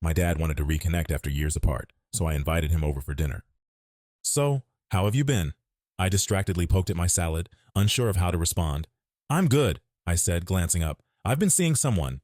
My dad wanted to reconnect after years apart, so I invited him over for dinner. So, how have you been? I distractedly poked at my salad, unsure of how to respond. I'm good, I said, glancing up. I've been seeing someone.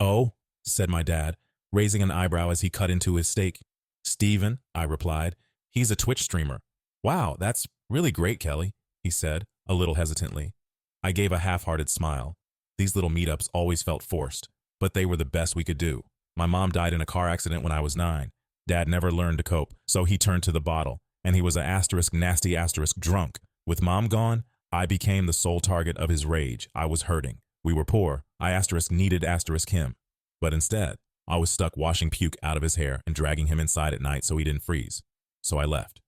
Oh, said my dad, raising an eyebrow as he cut into his steak. Steven, I replied. He's a Twitch streamer. Wow, that's really great, Kelly, he said, a little hesitantly. I gave a half-hearted smile. These little meetups always felt forced, but they were the best we could do. My mom died in a car accident when I was 9. Dad never learned to cope, so he turned to the bottle, and he was a nasty drunk. With Mom gone, I became the sole target of his rage. I was hurting. We were poor. I needed him. But instead, I was stuck washing puke out of his hair and dragging him inside at night so he didn't freeze. So I left.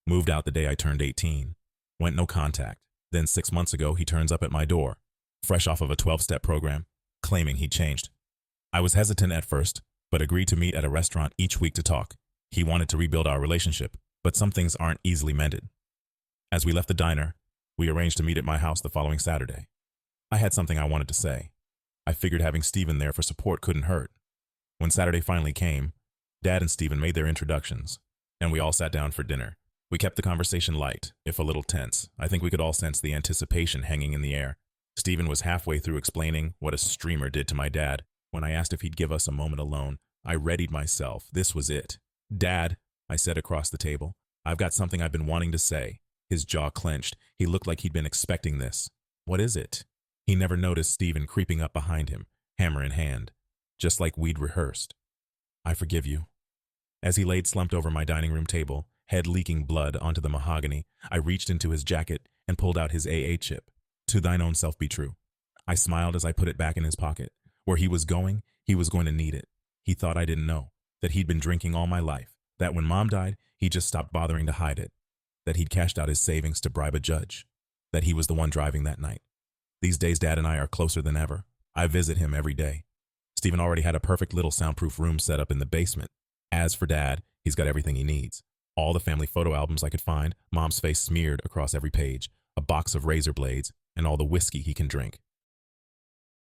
Moved out the day I turned 18. Went no contact. Then 6 months ago, he turns up at my door, fresh off of a 12-step program, claiming he'd changed. I was hesitant at first, but agreed to meet at a restaurant each week to talk. He wanted to rebuild our relationship, but some things aren't easily mended. As we left the diner, we arranged to meet at my house the following Saturday. I had something I wanted to say. I figured having Steven there for support couldn't hurt. When Saturday finally came, Dad and Steven made their introductions, and we all sat down for dinner. We kept the conversation light, if a little tense. I think we could all sense the anticipation hanging in the air. Steven was halfway through explaining what a streamer did to my dad. When I asked if he'd give us a moment alone, I readied myself. This was it. Dad, I said across the table, I've got something I've been wanting to say. His jaw clenched. He looked like he'd been expecting this. What is it? He never noticed Steven creeping up behind him, hammer in hand, just like we'd rehearsed. I forgive you. As he laid slumped over my dining room table, head leaking blood onto the mahogany, I reached into his jacket and pulled out his AA chip. To thine own self be true. I smiled as I put it back in his pocket. Where he was going to need it. He thought I didn't know, that he'd been drinking all my life, that when Mom died, he just stopped bothering to hide it, that he'd cashed out his savings to bribe a judge, that he was the one driving that night. These days, Dad and I are closer than ever. I visit him every day. Steven already had a perfect little soundproof room set up in the basement. As for Dad, he's got everything he needs. All the family photo albums I could find, Mom's face smeared across every page, a box of razor blades, and all the whiskey he can drink.